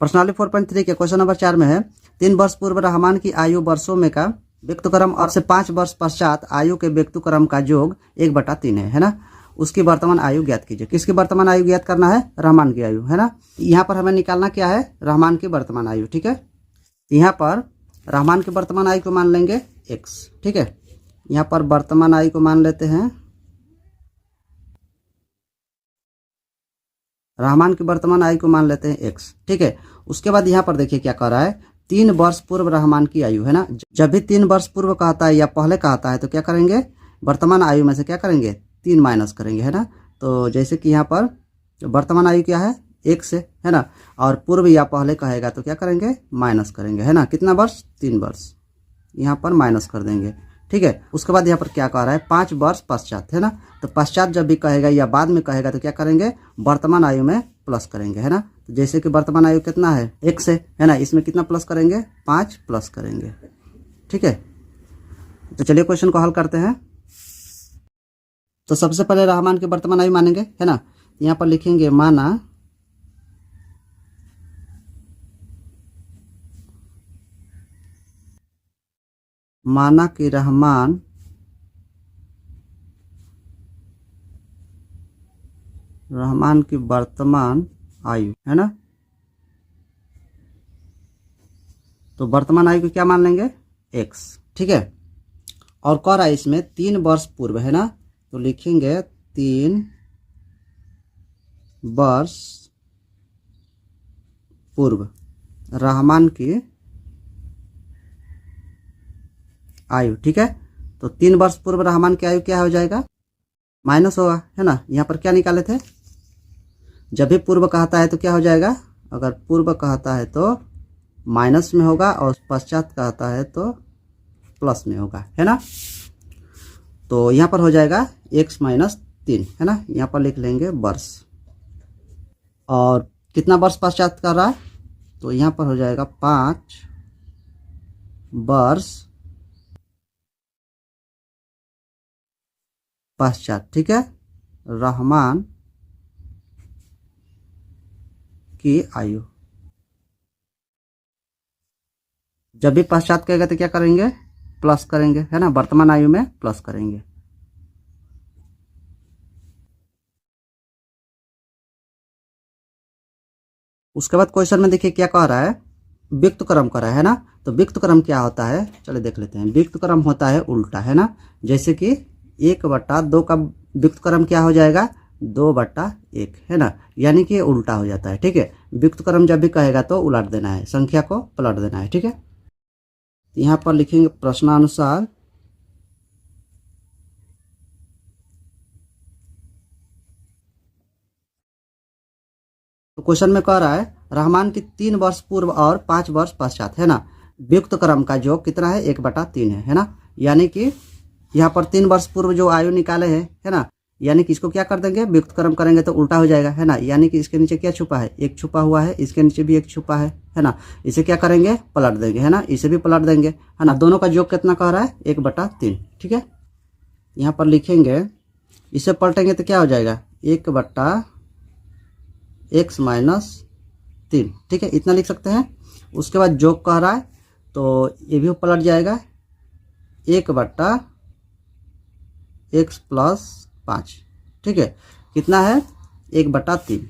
प्रश्नावली 4.3 के question number 4 में है 3 वर्ष पूर्व रहमान की आयु वर्षों में का व्यक्तक्रम और से 5 वर्ष पश्चात आयु के व्यक्तक्रम का योग 1/3 है ना। उसकी वर्तमान आयु ज्ञात कीजिए। किसकी वर्तमान आयु ज्ञात करना है? रहमान की आयु, है ना। यहाँ पर हमें निकालना क्या है? रहमान की वर्तमान आयु, ठीक है। यहाँ पर रहमान की वर्तमान आयु को मान लेंगे x, ठीक है। यहाँ पर वर्तमान आयु को मान लेते हैं, रहमान की वर्तमान आयु को मान लेते हैं x, ठीक है। उसके बाद यहाँ पर देखिए क्या कह रहा है, 3 वर्ष पूर्व रहमान की आयु, है ना। जब भी 3 वर्ष पूर्व कहता है या पहले कहता है तो क्या करेंगे? वर्तमान आयु में से क्या करेंगे? 3 माइनस करेंगे, है ना। तो जैसे कि यहाँ पर वर्तमान आयु क्या है? 1 से, है ना। और पूर्व या पहले कहेगा तो क्या करेंगे? माइनस करेंगे, है ना। कितना वर्ष? 3 वर्ष। यहाँ पर माइनस कर देंगे, ठीक है। उसके बाद यहाँ पर क्या कह रहा है? 5 वर्ष पश्चात, है ना। तो पश्चात जब भी कहेगा या बाद में कहेगा तो क्या करेंगे? वर्तमान आयु में प्लस करेंगे, है ना। तो जैसे कि वर्तमान आयु कितना है? 1 से, है ना। इसमें कितना प्लस करेंगे? 5 प्लस करेंगे, ठीक है। तो चलिए क्वेश्चन को हल करते हैं। तो सबसे पहले रहमान की वर्तमान आयु मानेंगे, है ना। यहाँ पर लिखेंगे माना कि रहमान की वर्तमान आयु, है ना। तो वर्तमान आयु को क्या मान लेंगे? x, ठीक है। और कह रहा है इसमें 3 वर्ष पूर्व, है ना। तो लिखेंगे 3 वर्ष पूर्व रहमान की आयु, ठीक है। तो 3 वर्ष पूर्व रहमान की आयु क्या हो जाएगा? माइनस होगा, है ना। यहाँ पर क्या निकाले थे? जब भी पूर्व कहता है तो क्या हो जाएगा? अगर पूर्व कहता है तो माइनस में होगा और पश्चात कहता है तो प्लस में होगा, है ना। तो यहाँ पर हो जाएगा x माइनस 3, है ना। यहाँ पर लिख लेंगे वर्ष। और कितना वर्ष पश्चात कर रहा है? तो यहाँ पर हो जाएगा 5 वर्ष पश्चात, ठीक है, रहमान की आयु। जब भी पश्चात कहेगा तो क्या करेंगे? प्लस करेंगे, है ना। वर्तमान आयु में प्लस करेंगे। उसके बाद क्वेश्चन में देखिए क्या कह रहा है, व्यक्तक्रम कर रहा है ना। तो व्यक्तक्रम क्या होता है? चलिए देख लेते हैं। व्यक्तक्रम होता है उल्टा, है ना। जैसे कि 1/2 का व्यक्तक्रम क्या हो जाएगा? 2/1, है ना। यानी कि उल्टा हो जाता है, ठीक है। व्यक्तक्रम जब भी कहेगा तो उलट देना है, संख्या को पलट देना है, ठीक है। यहाँ पर लिखेंगे प्रश्नानुसार तो क्वेश्चन में कह रहा है रहमान की 3 वर्ष पूर्व और 5 वर्ष पश्चात, है ना, व्यक्तक्रम का योग कितना है? 1/3 है ना। यानी कि यहाँ पर 3 वर्ष पूर्व जो आयु निकाले हैं, है ना, यानी कि इसको क्या कर देंगे? व्यक्तक्रम करेंगे तो उल्टा हो जाएगा, है ना। यानी कि इसके नीचे क्या छुपा है? 1 छुपा हुआ है, इसके नीचे भी 1 छुपा है ना। इसे क्या करेंगे? पलट देंगे, है ना। इसे भी पलट देंगे, है ना। दोनों का योग कितना कह रहा है? 1/3, ठीक है। यहाँ पर लिखेंगे, इसे पलटेंगे तो क्या हो जाएगा? 1/x माइनस 3, ठीक है। इतना लिख सकते हैं। उसके बाद योग कह रहा है तो ये भी पलट जाएगा, 1/x प्लस 5, ठीक है। कितना है? 1/3।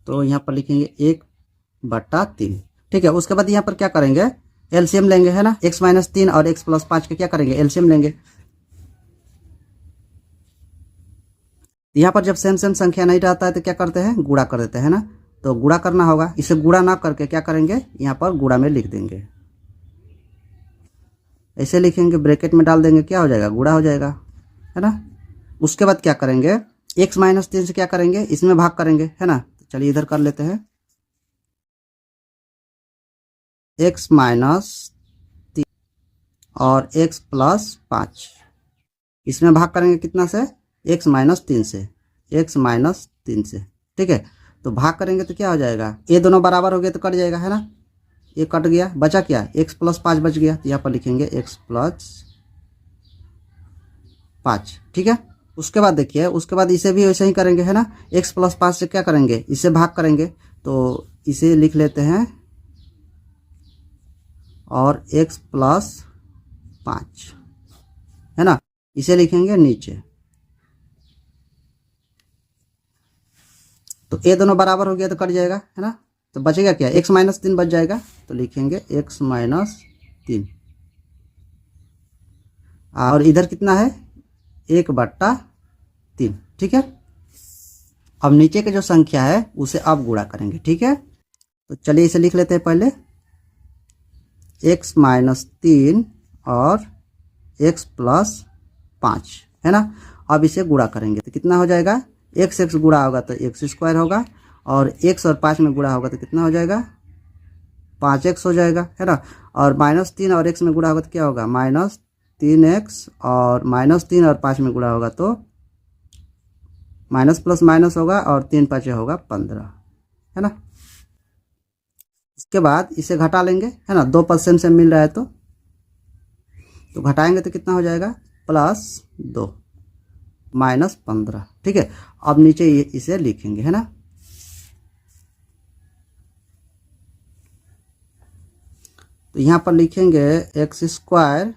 तो यहाँ पर लिखेंगे 1/3, ठीक है। उसके बाद यहाँ पर क्या करेंगे? एलसीएम लेंगे, है ना। x माइनस 3 और x प्लस 5 के क्या करेंगे? एलसीएम लेंगे। यहाँ पर जब सेम संख्या नहीं रहता है तो क्या करते हैं? गुणा कर देते हैं ना। तो गुणा करना होगा। इसे गुणा ना करके क्या करेंगे? यहाँ पर गुणा में लिख देंगे। ऐसे लिखेंगे, ब्रैकेट में डाल देंगे, क्या हो जाएगा? गुणा हो जाएगा, है ना। उसके बाद क्या करेंगे? x माइनस 3 से क्या करेंगे? इसमें भाग करेंगे, है ना। तो चलिए इधर कर लेते हैं। x माइनस 3 और x प्लस 5 इसमें भाग करेंगे कितना से? x माइनस 3 से, x माइनस 3 से, ठीक है। तो भाग करेंगे तो क्या हो जाएगा? ये दोनों बराबर हो गए तो कट जाएगा, है ना। ये कट गया, बचा क्या? x प्लस 5 बच गया। तो यहाँ पर लिखेंगे x प्लस 5, ठीक है। उसके बाद देखिए, उसके बाद इसे भी वैसे ही करेंगे, है ना। x प्लस 5 से क्या करेंगे? इसे भाग करेंगे तो इसे लिख लेते हैं और x प्लस 5 है ना, इसे लिखेंगे नीचे। तो ये दोनों बराबर हो गया तो कट जाएगा है ना, तो बचेगा क्या, x माइनस 3 बच जाएगा, तो लिखेंगे x माइनस 3। और इधर कितना है, 1/3। ठीक है, अब नीचे की जो संख्या है उसे अब गुणा करेंगे। ठीक है, तो चलिए इसे लिख लेते हैं पहले, x माइनस 3 और x प्लस 5 है ना। अब इसे गुणा करेंगे तो कितना हो जाएगा, x गुणा होगा तो x स्क्वायर होगा, और x और 5 में गुणा होगा तो कितना हो जाएगा, 5x हो जाएगा है ना। और -3 और x में गुणा होगा तो क्या होगा, -3x, और -3 और 5 में गुणा होगा तो माइनस प्लस माइनस होगा, और 3 5 होगा 15 है ना। उसके बाद इसे घटा लेंगे है ना, 2 पद सेम मिल रहा है तो घटाएंगे तो कितना हो जाएगा, +2 -15। ठीक है, अब नीचे इसे लिखेंगे है ना, तो यहाँ पर लिखेंगे x²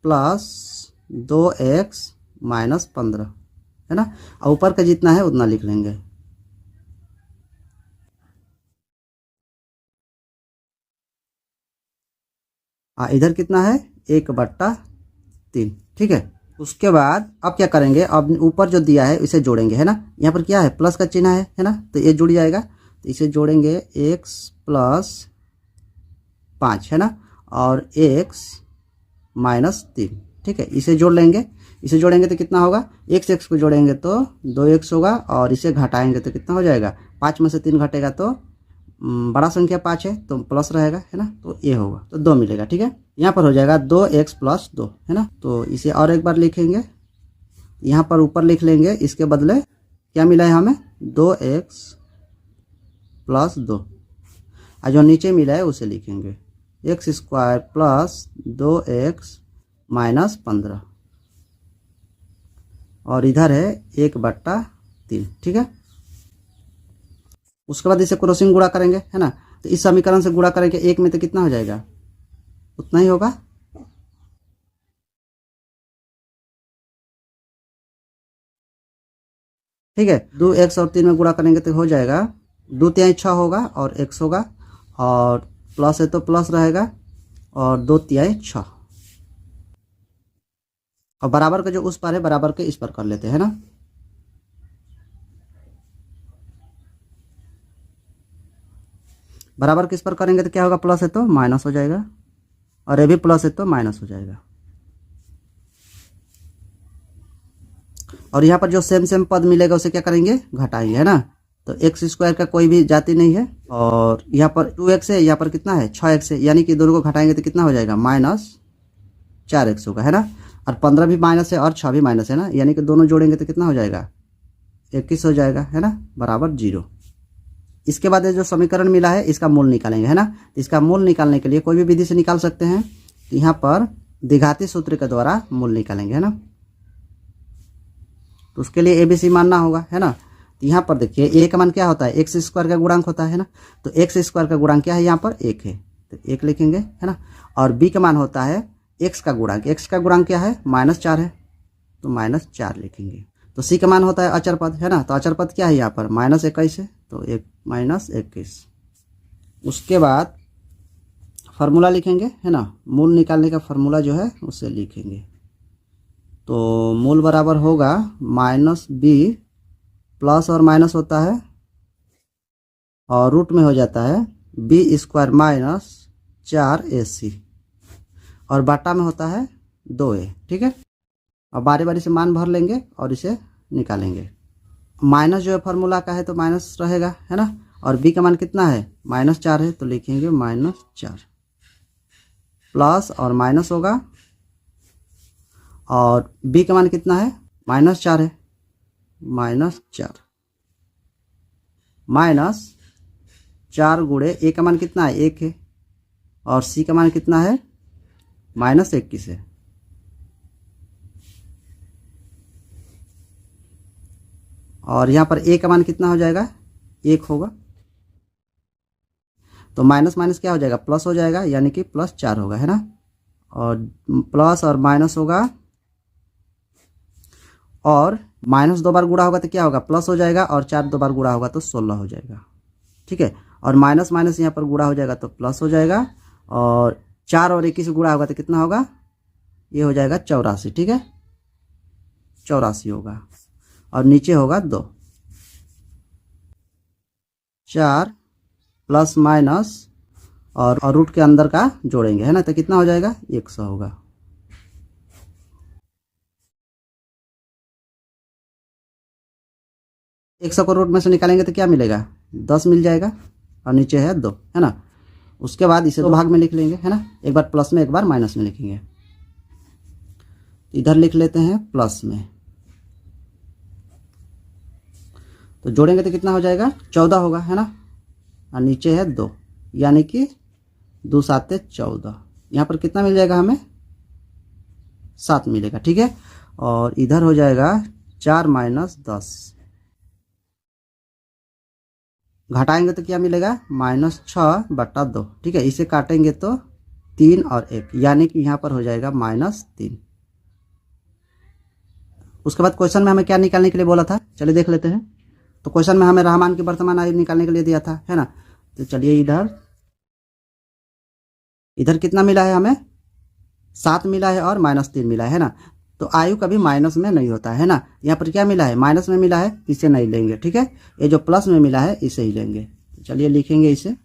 प्लस 2x माइनस 15 है ना, और ऊपर का जितना है उतना लिख लेंगे। इधर कितना है, 1/3। ठीक है, उसके बाद अब क्या करेंगे, अब ऊपर जो दिया है इसे जोड़ेंगे है ना। यहाँ पर क्या है, प्लस का चिन्ह है ना, तो ये जुड़ जाएगा, तो इसे जोड़ेंगे x प्लस 5 है ना, और x माइनस 3। ठीक है, इसे जोड़ लेंगे, इसे जोड़ेंगे तो कितना होगा, x को जोड़ेंगे तो 2x होगा, और इसे घटाएंगे तो कितना हो जाएगा, 5 में से 3 घटेगा तो बड़ा संख्या 5 है तो प्लस रहेगा है ना, तो ये होगा तो 2 मिलेगा। ठीक है, यहाँ पर हो जाएगा 2x प्लस 2 है ना, तो इसे और एक बार लिखेंगे, यहाँ पर ऊपर लिख लेंगे, इसके बदले क्या मिला है हमें, 2x प्लस 2, और जो नीचे मिला है उसे लिखेंगे x² प्लस 2x माइनस 15, और इधर है 1/3। ठीक है, उसके बाद इसे क्रॉसिंग गुणा करेंगे है ना, तो इस समीकरण से गुणा करेंगे 1 में तो कितना हो जाएगा, उतना ही होगा। ठीक है, 2x और 3 में गुणा करेंगे तो हो जाएगा 2 तिहाई 6 होगा, और x होगा, और प्लस है तो प्लस रहेगा, और 2 तिहाई 6, और बराबर का जो उस पर है बराबर के इस पर कर लेते हैं ना। बराबर किस पर करेंगे तो क्या होगा, प्लस है तो माइनस हो जाएगा, और ये भी प्लस है तो माइनस हो जाएगा, और यहाँ पर जो सेम पद मिलेगा उसे क्या करेंगे, घटाएंगे है ना। तो x² का कोई भी जाति नहीं है, और यहाँ पर 2x है, यहाँ पर कितना है 6x है, यानी कि दोनों को घटाएंगे तो कितना हो जाएगा, -4x होगा है ना, और 15 भी माइनस है और 6 भी माइनस है ना, यानी कि दोनों जोड़ेंगे तो कितना हो जाएगा, 21 हो जाएगा है ना, बराबर 0। इसके बाद जो समीकरण मिला है इसका मूल निकालेंगे है ना, तो इसका मूल निकालने के लिए कोई भी विधि से निकाल सकते हैं, तो यहाँ पर द्विघाती सूत्र के द्वारा मूल निकालेंगे है ना, तो उसके लिए ABC मानना होगा है ना। तो यहाँ पर देखिए a का मान क्या होता है, x² का गुणांक होता है ना, तो x² का गुणांक क्या है, यहाँ पर 1 है तो 1 लिखेंगे है ना, और b का मान होता है x का गुणांक, x का गुणांक क्या है, -4 है तो -4 लिखेंगे। तो c का मान होता है अचर पद है ना, तो अचर पद क्या है, यहाँ पर -21 है तो -21। उसके बाद फार्मूला लिखेंगे है ना, मूल निकालने का फार्मूला जो है उसे लिखेंगे, तो मूल बराबर होगा -b, प्लस और माइनस होता है और रूट में हो जाता है b² माइनस 4ac, और बाटा में होता है 2a। ठीक है, अब बारी बारी से मान भर लेंगे और इसे निकालेंगे। माइनस जो है फार्मूला का है तो माइनस रहेगा है ना, और b का मान कितना है, -4 है तो लिखेंगे -4, प्लस और माइनस होगा, और b का मान कितना है, -4 है, -4 -4 गुणे a का मान कितना है, 1 है, और c का मान कितना है, -21 है, और यहाँ पर a का मान कितना हो जाएगा, 1 होगा। तो माइनस माइनस क्या हो जाएगा, प्लस हो जाएगा, यानी कि +4 होगा, है ना। और प्लस और माइनस होगा, और माइनस 2 बार गुणा होगा तो क्या होगा, प्लस हो जाएगा, और 4 2 बार गुणा होगा तो 16 हो जाएगा, ठीक है। और माइनस माइनस यहाँ पर गुणा हो जाएगा तो प्लस हो जाएगा, और 4 और 21 गुणा होगा तो कितना होगा, ये हो जाएगा 84, ठीक है, 84 होगा। और नीचे होगा 2, 4 प्लस माइनस और रूट के अंदर का जोड़ेंगे, है ना, तो कितना हो जाएगा, 100 होगा। एक 100 को रूट में से निकालेंगे तो क्या मिलेगा, 10 मिल जाएगा, और नीचे है 2, है ना। उसके बाद इसे 2 भाग में लिख लेंगे, है ना, एक बार प्लस में एक बार माइनस में लिखेंगे। इधर लिख लेते हैं प्लस में, तो जोड़ेंगे तो कितना हो जाएगा, 14 होगा, है ना। और नीचे है 2, यानी कि 2 7 14, यहाँ पर कितना मिल जाएगा हमें, 7 मिलेगा, ठीक है। और इधर हो जाएगा 4 - 10, घटाएंगे तो क्या मिलेगा, -6/2, ठीक है। इसे काटेंगे तो 3 और 1, यानी कि यहाँ पर हो जाएगा -3। उसके बाद क्वेश्चन में हमें क्या निकालने के लिए बोला था, चलिए देख लेते हैं। तो क्वेश्चन में हमें रहमान की वर्तमान आयु निकालने के लिए दिया था, है ना। तो चलिए इधर कितना मिला है हमें, 7 मिला है और -3 मिला है ना। तो आयु कभी माइनस में नहीं होता है ना। यहाँ पर क्या मिला है, माइनस में मिला है, इसे नहीं लेंगे, ठीक है। ये जो प्लस में मिला है इसे ही लेंगे। तो चलिए लिखेंगे, इसे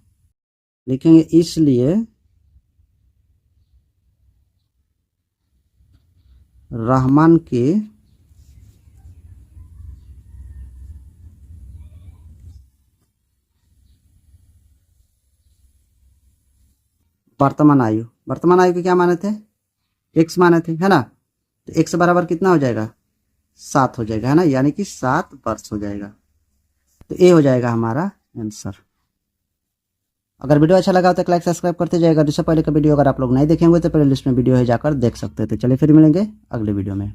लिखेंगे, इसलिए रहमान की वर्तमान आयु के क्या माने थे, x माने थे, है ना। तो x बराबर कितना हो जाएगा, 7 हो जाएगा, है ना, यानी कि 7 वर्ष हो जाएगा। तो ये हो जाएगा हमारा आंसर। अगर वीडियो अच्छा लगा तो एक लाइक सब्सक्राइब करते जाएगा। इससे पहले का वीडियो अगर आप लोग नहीं देखेंगे तो प्ले लिस्ट में वीडियो है, जाकर देख सकते हैं। तो चलिए फिर मिलेंगे अगले वीडियो में।